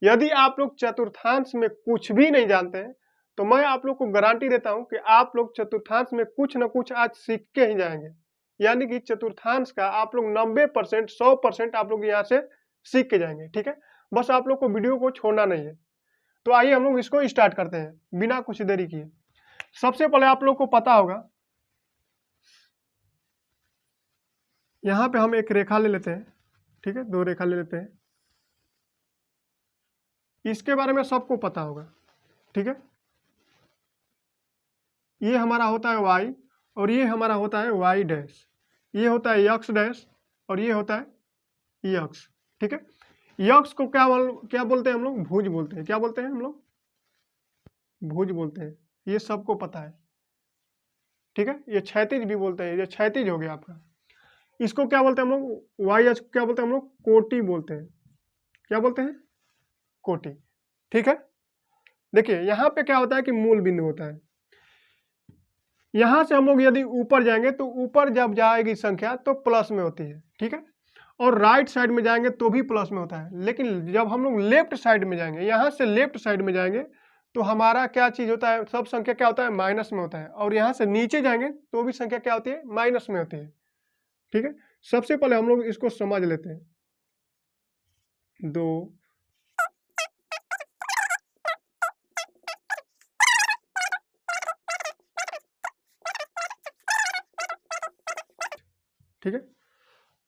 यदि आप लोग चतुर्थांश में कुछ भी नहीं जानते हैं तो मैं आप लोग को गारंटी देता हूं कि आप लोग चतुर्थांश में कुछ न कुछ आज सीख के ही जाएंगे। यानी कि चतुर्थांश का आप लोग 90% 100% आप लोग यहाँ से सीख के जाएंगे। ठीक है, बस आप लोग को वीडियो को छोड़ना नहीं है। तो आइए हम लोग इसको स्टार्ट करते हैं बिना कुछ देरी किए। सबसे पहले आप लोग को पता होगा, यहाँ पे हम एक रेखा ले लेते हैं। ठीक है, दो रेखा ले लेते हैं। इसके बारे में सबको पता होगा। ठीक है, ये हमारा होता है y और ये हमारा होता है y डैश, ये होता है x डैश और ये होता है x। ठीक है, x को क्या बोलते हैं हम लोग? भुज बोलते हैं। क्या बोलते हैं हम लोग? भुज बोलते हैं। ये सबको पता है। ठीक है, ये क्षैतिज भी बोलते हैं। ये क्षैतिज हो गया आपका। इसको क्या बोलते हैं हम लोग? वाई अक्ष क्या बोलते हैं हम लोग? कोटि बोलते हैं। क्या बोलते हैं? कोटि। ठीक है, देखिए यहाँ पे क्या होता है कि मूल बिंदु होता है। यहां से हम लोग यदि ऊपर जाएंगे तो ऊपर जब जाएगी संख्या तो प्लस में होती है। ठीक है, और राइट साइड में जाएंगे तो भी प्लस में होता है। लेकिन जब हम लोग लेफ्ट साइड में जाएंगे, यहाँ से लेफ्ट साइड में जाएंगे तो हमारा क्या चीज होता है? सब संख्या क्या होता है? माइनस में होता है। और यहाँ से नीचे जाएंगे तो भी संख्या क्या होती है? माइनस में होती है। ठीक है, सबसे पहले हम लोग इसको समझ लेते हैं। 2 ठीक है,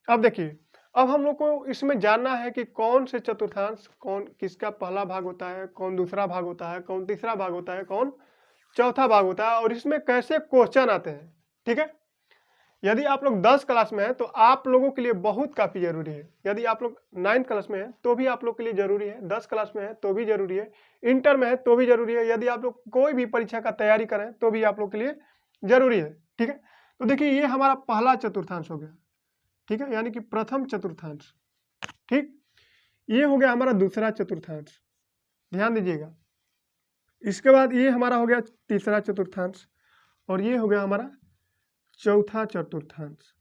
अब देखिए, अब हम लोग को इसमें जानना है कि कौन से चतुर्थांश, कौन किसका पहला भाग होता है, कौन दूसरा भाग होता है, कौन तीसरा भाग होता है, कौन चौथा भाग होता है, और इसमें कैसे क्वेश्चन आते हैं। ठीक है, यदि आप लोग 10 क्लास में हैं तो आप लोगों के लिए बहुत काफी जरूरी है। यदि आप लोग 9th क्लास में हैं तो भी आप लोग के लिए जरूरी है। 10 क्लास में है तो भी जरूरी है। इंटर में है तो भी जरूरी है। यदि आप लोग कोई भी परीक्षा का तैयारी करें तो भी आप लोग के लिए जरूरी है। ठीक है, तो देखिए ये हमारा पहला चतुर्थांश हो गया। ठीक है, यानी कि प्रथम चतुर्थांश। ठीक, ये हो गया हमारा दूसरा चतुर्थांश, ध्यान दीजिएगा। इसके बाद ये हमारा हो गया तीसरा चतुर्थांश और ये हो गया हमारा चौथा चतुर्थांश।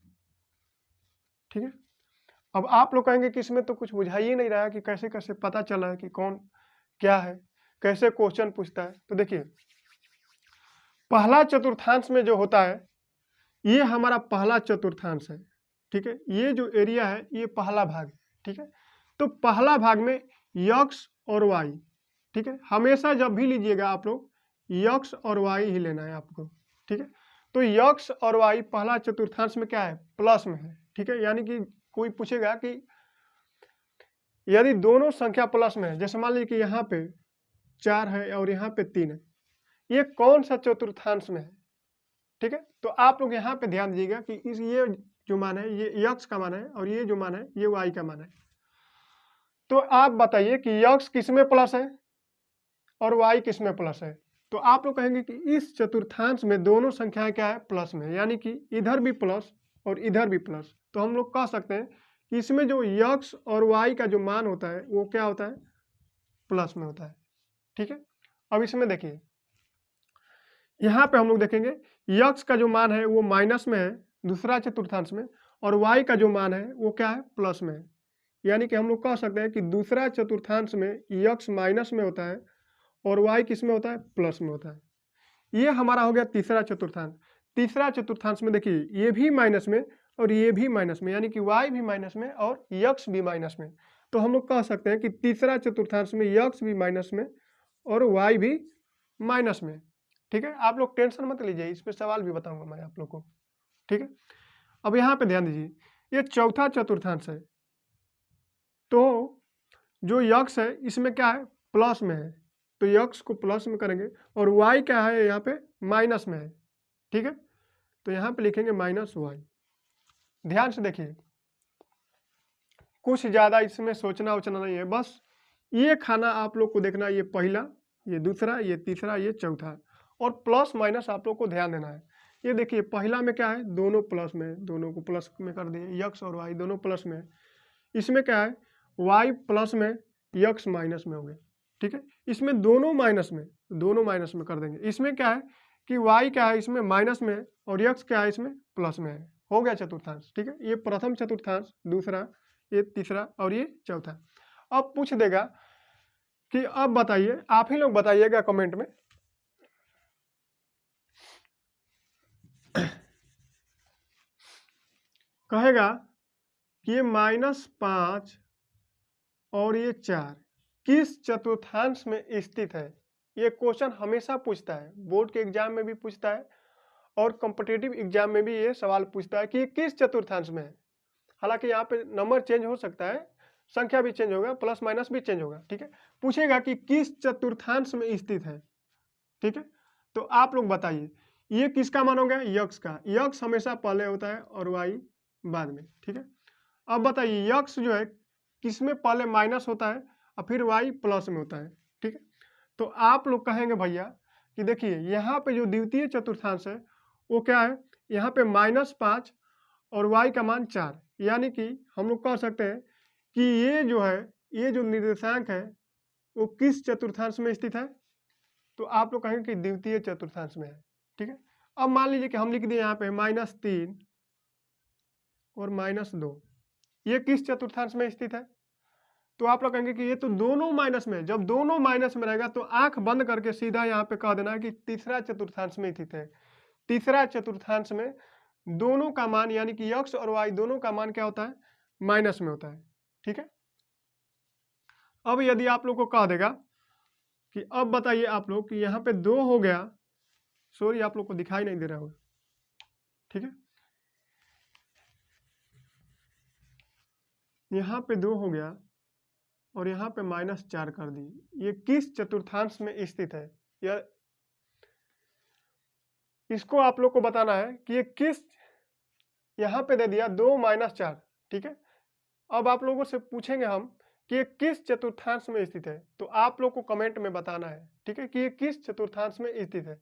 ठीक है, अब आप लोग कहेंगे कि इसमें तो कुछ बुझा ही नहीं रहा है कि कैसे कैसे पता चला है कि कौन क्या है, कैसे क्वेश्चन पूछता है। तो देखिए, पहला चतुर्थांश में जो होता है ये हमारा पहला चतुर्थांश है। ठीक है, ये जो एरिया है ये पहला भाग है। ठीक है, तो पहला भाग में यक्स और वाई। ठीक है, हमेशा जब भी लीजिएगा आप लोग यक्स और वाई ही लेना है आपको। ठीक है, तो यक्स और वाई पहला चतुर्थांश में क्या है? प्लस में है। ठीक है, यानी कि कोई पूछेगा कि यदि दोनों संख्या प्लस में है, जैसे मान लीजिए कि यहाँ पे 4 है और यहाँ पे 3 है, ये कौन सा चतुर्थांश में है? ठीक है, तो आप लोग यहाँ पे ध्यान दीजिएगा कि इस ये जो मान है ये यक्स का मान है और ये जो मान है ये वाई का मान है। तो आप बताइए कि यक्स किस में प्लस है और वाई किस में प्लस है? तो आप लोग कहेंगे कि इस चतुर्थांश में दोनों संख्याएं क्या है? प्लस में, यानी कि इधर भी प्लस और इधर भी प्लस। तो हम लोग कह सकते हैं कि इसमें जो यक्स और वाई का जो मान होता है वो क्या होता है? प्लस में होता है। ठीक है, अब इसमें देखिए, यहाँ पे हम लोग देखेंगे यक्स का जो मान है वो माइनस में है दूसरा चतुर्थांश में, और वाई का जो मान है वो क्या है? प्लस में है। यानी कि हम लोग कह सकते हैं कि दूसरा चतुर्थांश में यक्स माइनस में होता है और वाई किस में होता है? प्लस में होता है। ये हमारा हो गया तीसरा चतुर्थांश। तीसरा चतुर्थांश में देखिए ये भी माइनस में और ये भी माइनस में, यानी कि वाई भी माइनस में और यक्स भी माइनस में। तो हम लोग कह सकते हैं कि तीसरा चतुर्थांश में यक्स भी माइनस में और वाई भी माइनस में। ठीक है, आप लोग टेंशन मत लीजिए, इस पर सवाल भी बताऊंगा मैं आप लोग को। ठीक है, अब यहाँ पे ध्यान दीजिए, ये चौथा चतुर्थांश है। तो जो यक्स है इसमें क्या है? प्लस में है, तो यक्स को प्लस में करेंगे और वाई क्या है? यहाँ पे माइनस में है। ठीक है, तो यहाँ पे लिखेंगे माइनस वाई। ध्यान से देखिए, कुछ ज्यादा इसमें सोचना वोचना नहीं है, बस ये खाना आप लोग को देखना, ये पहला, ये दूसरा, ये तीसरा, ये चौथा, और प्लस माइनस आप लोग को ध्यान देना है। ये देखिए पहला में क्या है? दोनों प्लस में, दोनों को प्लस में कर दिए, यक्स और वाई दोनों प्लस में है। इसमें क्या है? वाई प्लस में, यक्स माइनस में हो गए। ठीक है, इसमें दोनों माइनस में, दोनों माइनस में कर देंगे। इसमें क्या है कि वाई क्या है? इसमें माइनस में है और यक्स क्या है? इसमें प्लस में है। हो गया चतुर्थांश। ठीक है, ये प्रथम चतुर्थांश, दूसरा, ये तीसरा और ये चौथा। अब पूछ देगा कि अब बताइए, आप ही लोग बताइएगा कमेंट में कहेगा कि ये -5 और ये 4 किस चतुर्थांश में स्थित है। ये क्वेश्चन हमेशा पूछता है, बोर्ड के एग्जाम में भी पूछता है और कॉम्पिटिटिव एग्जाम में भी ये सवाल पूछता है कि ये किस चतुर्थांश में है। हालांकि यहाँ पे नंबर चेंज हो सकता है, संख्या भी चेंज होगा, प्लस माइनस भी चेंज होगा, ठीक है। पूछेगा कि किस चतुर्थांश में स्थित है, ठीक है। तो आप लोग बताइए ये किसका मान हो गया, यक्स का। यक्स हमेशा पहले होता है और वाई बाद में, ठीक है। अब बताइए यक्स जो है किसमें पहले माइनस होता है और फिर वाई प्लस में होता है, ठीक है। तो आप लोग कहेंगे भैया कि देखिए यहाँ पे जो द्वितीय चतुर्थांश है वो क्या है, यहाँ पे -5 और y का मान 4, यानी कि हम लोग कह सकते हैं कि ये जो है, ये जो निर्देशांक है वो किस चतुर्थांश में स्थित है। तो आप लोग कहेंगे कि द्वितीय चतुर्थांश में है, ठीक है। अब मान लीजिए कि हम लिख दिए यहाँ पे -3 और -2, ये किस चतुर्थांश में स्थित है। तो आप लोग कहेंगे कि ये तो दोनों माइनस में है। जब दोनों माइनस में रहेगा तो आंख बंद करके सीधा यहाँ पे कह देना है कि तीसरा चतुर्थांश में स्थित है। तीसरा चतुर्थांश में दोनों का मान यानी कि x और y दोनों का मान क्या होता है, माइनस में होता है, ठीक है। अब यदि आप लोग को कह देगा कि अब बताइए आप लोग कि यहाँ पे 2 हो गया, सॉरी आप लोग को दिखाई नहीं दे रहा होगा, ठीक है। यहाँ पे 2 हो गया और यहाँ पे -4 कर दी, ये किस चतुर्थांश में स्थित है। या इसको आप लोग को बताना है कि ये किस, यहाँ पे दे दिया 2 - 4, ठीक है। अब आप लोगों से पूछेंगे हम कि ये किस चतुर्थांश में स्थित है, तो आप लोग को कमेंट में बताना है, ठीक है, कि ये किस चतुर्थांश में स्थित है।